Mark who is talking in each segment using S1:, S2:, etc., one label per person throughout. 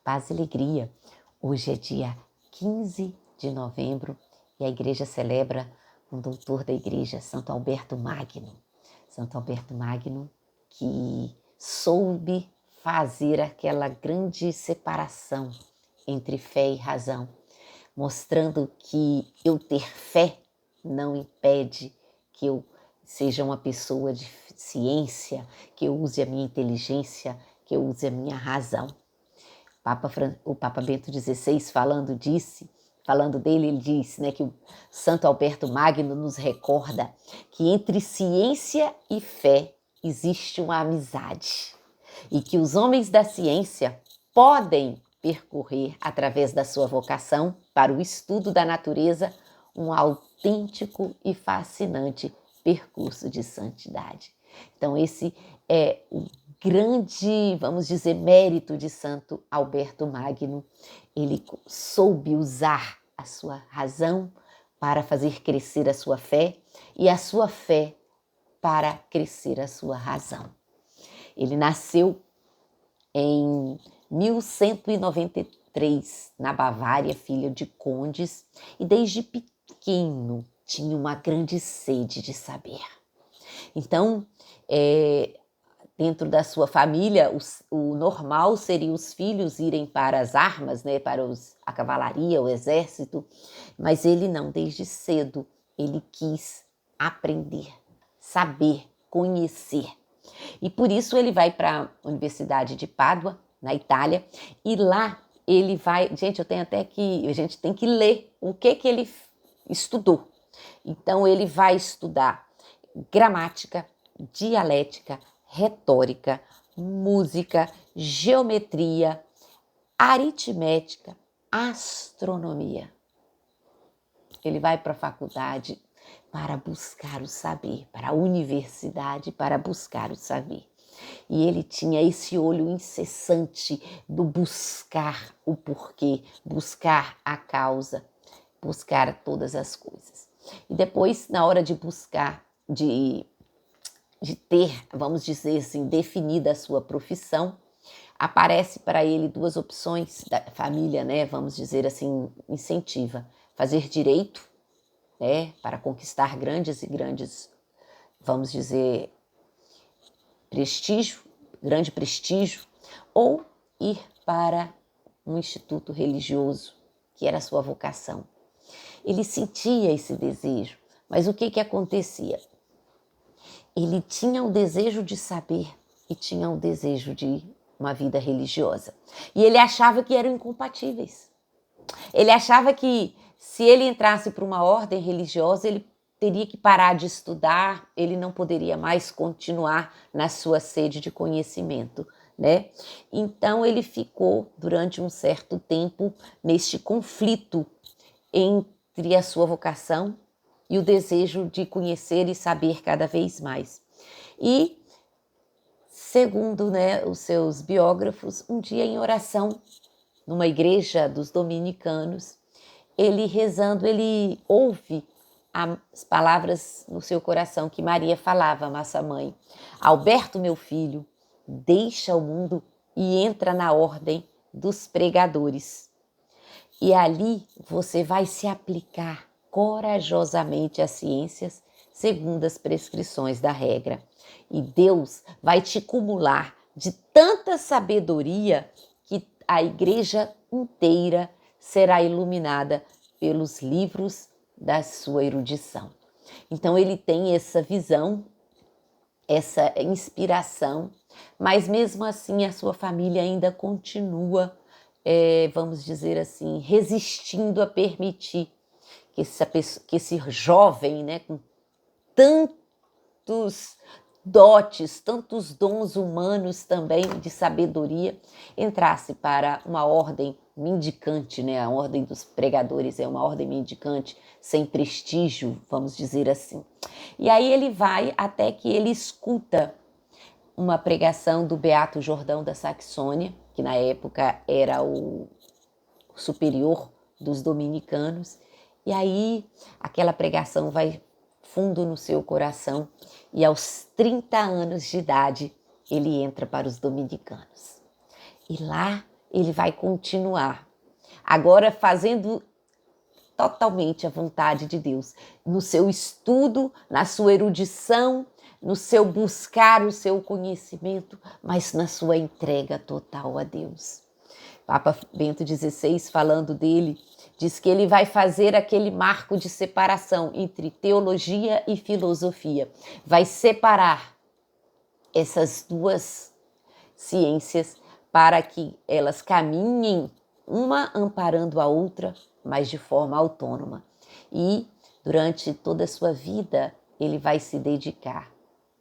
S1: Paz e alegria. Hoje é dia 15 de novembro e a igreja celebra um doutor da igreja, Santo Alberto Magno. Santo Alberto Magno que soube fazer aquela grande separação entre fé e razão, mostrando que eu ter fé não impede que eu seja uma pessoa de ciência, que eu use a minha inteligência, que eu use a minha razão. O Papa Bento XVI falando dele, ele disse, que o Santo Alberto Magno nos recorda que entre ciência e fé existe uma amizade e que os homens da ciência podem percorrer, através da sua vocação para o estudo da natureza, um autêntico e fascinante percurso de santidade. Então esse é o grande, vamos dizer, mérito de Santo Alberto Magno. Ele soube usar a sua razão para fazer crescer a sua fé e a sua fé para crescer a sua razão. Ele nasceu em 1193, na Bavária, filho de condes, e desde pequeno tinha uma grande sede de saber. Então, dentro da sua família, o normal seria os filhos irem para as armas, para a cavalaria, o exército, mas ele não, desde cedo, ele quis aprender, saber, conhecer. E por isso ele vai para a Universidade de Pádua, na Itália, e lá ele vai... Gente, a gente tem que ler o que ele estudou. Então ele vai estudar gramática, dialética, retórica, música, geometria, aritmética, astronomia. Ele vai para a faculdade para buscar o saber, para a universidade para buscar o saber. E ele tinha esse olho incessante do buscar o porquê, buscar a causa, buscar todas as coisas. E depois, na hora de buscar, de ter, vamos dizer assim, definida a sua profissão, aparece para ele duas opções da família, vamos dizer assim, incentiva. Fazer direito, para conquistar grandes, vamos dizer, grande prestígio, ou ir para um instituto religioso, que era a sua vocação. Ele sentia esse desejo, mas o que acontecia? Ele tinha o desejo de saber e tinha o desejo de uma vida religiosa. E ele achava que eram incompatíveis. Ele achava que se ele entrasse para uma ordem religiosa, ele teria que parar de estudar, ele não poderia mais continuar na sua sede de conhecimento, Então ele ficou durante um certo tempo neste conflito entre a sua vocação e o desejo de conhecer e saber cada vez mais. E, segundo os seus biógrafos, um dia em oração, numa igreja dos dominicanos, ele rezando, ele ouve as palavras no seu coração que Maria falava, nossa mãe: Alberto, meu filho, deixa o mundo e entra na ordem dos pregadores. E ali você vai se aplicar corajosamente às ciências segundo as prescrições da regra. E Deus vai te cumular de tanta sabedoria que a igreja inteira será iluminada pelos livros da sua erudição. Então ele tem essa visão, essa inspiração, mas mesmo assim a sua família ainda continua, vamos dizer assim, resistindo a permitir que esse jovem, com tantos dotes, tantos dons humanos também de sabedoria, entrasse para uma ordem mendicante, A ordem dos pregadores é uma ordem mendicante, sem prestígio, vamos dizer assim. E aí ele vai até que ele escuta uma pregação do Beato Jordão da Saxônia, que na época era o superior dos dominicanos, e aí aquela pregação vai fundo no seu coração e aos 30 anos de idade ele entra para os dominicanos. E lá ele vai continuar, agora fazendo totalmente a vontade de Deus, no seu estudo, na sua erudição, no seu buscar o seu conhecimento, mas na sua entrega total a Deus. Papa Bento XVI, falando dele, diz que ele vai fazer aquele marco de separação entre teologia e filosofia. Vai separar essas duas ciências para que elas caminhem, uma amparando a outra, mas de forma autônoma. E durante toda a sua vida, ele vai se dedicar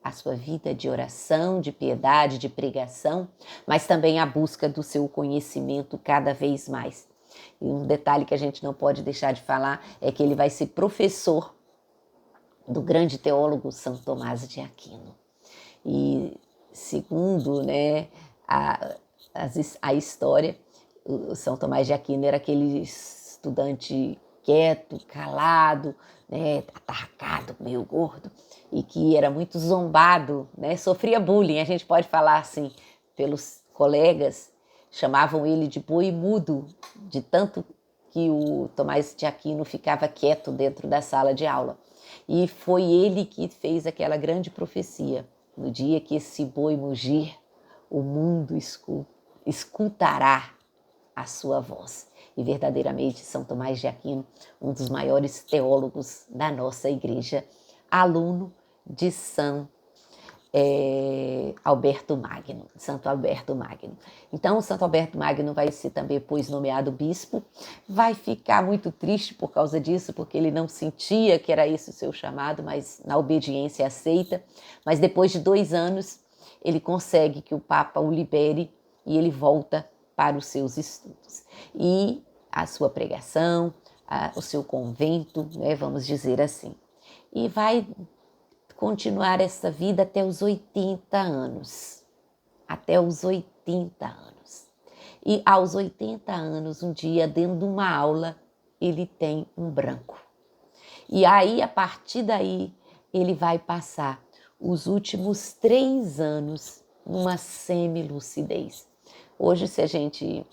S1: à sua vida de oração, de piedade, de pregação, mas também à busca do seu conhecimento cada vez mais. E um detalhe que a gente não pode deixar de falar é que ele vai ser professor do grande teólogo São Tomás de Aquino. E segundo, né, a história, o São Tomás de Aquino era aquele estudante quieto, calado, né, atarracado, meio gordo, e que era muito zombado, né, sofria bullying, a gente pode falar assim, pelos colegas, chamavam ele de boi mudo, de tanto que o Tomás de Aquino ficava quieto dentro da sala de aula. E foi ele que fez aquela grande profecia: no dia que esse boi mugir, o mundo escutará a sua voz. E verdadeiramente São Tomás de Aquino, um dos maiores teólogos da nossa igreja, aluno de Santo Alberto Magno. Então, Santo Alberto Magno vai ser também depois nomeado bispo, vai ficar muito triste por causa disso, porque ele não sentia que era esse o seu chamado, mas na obediência aceita. Mas depois de 2 anos, ele consegue que o Papa o libere e ele volta para os seus estudos. E a sua pregação, o seu convento, né, vamos dizer assim. E vai continuar essa vida até os 80 anos. Até os 80 anos. E aos 80 anos, um dia, dentro de uma aula, ele tem um branco. E aí, a partir daí, ele vai passar os últimos 3 anos numa semilucidez. Hoje, se a gente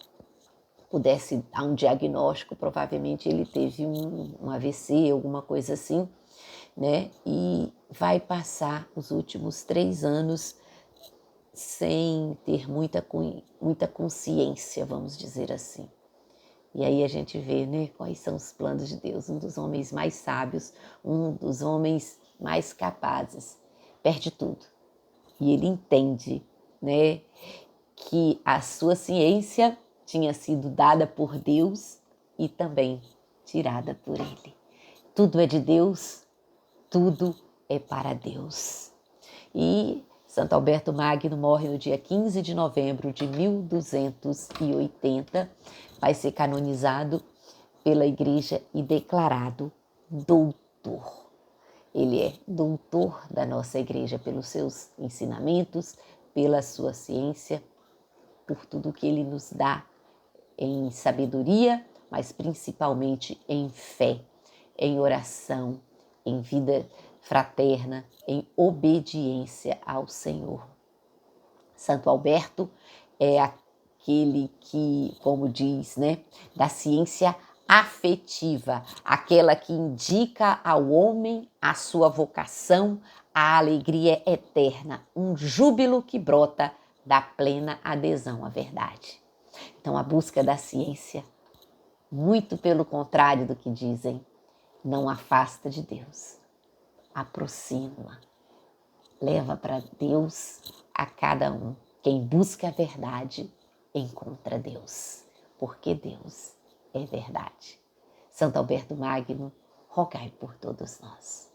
S1: pudesse dar um diagnóstico, provavelmente ele teve um AVC, alguma coisa assim, né? E vai passar os últimos 3 anos sem ter muita consciência, vamos dizer assim. E aí a gente vê, né, quais são os planos de Deus. Um dos homens mais sábios, um dos homens mais capazes, perde tudo. E ele entende, né, que a sua ciência tinha sido dada por Deus e também tirada por ele. Tudo é de Deus, tudo é para Deus. E Santo Alberto Magno morre no dia 15 de novembro de 1280, vai ser canonizado pela Igreja e declarado doutor. Ele é doutor da nossa Igreja pelos seus ensinamentos, pela sua ciência, por tudo que ele nos dá em sabedoria, mas principalmente em fé, em oração, em vida fraterna, em obediência ao Senhor. Santo Alberto é aquele que, como diz, né, da ciência afetiva, aquela que indica ao homem a sua vocação, a alegria eterna, um júbilo que brota da plena adesão à verdade. Então, a busca da ciência, muito pelo contrário do que dizem, não afasta de Deus, aproxima, leva para Deus a cada um. Quem busca a verdade, encontra Deus, porque Deus é verdade. Santo Alberto Magno, rogai por todos nós.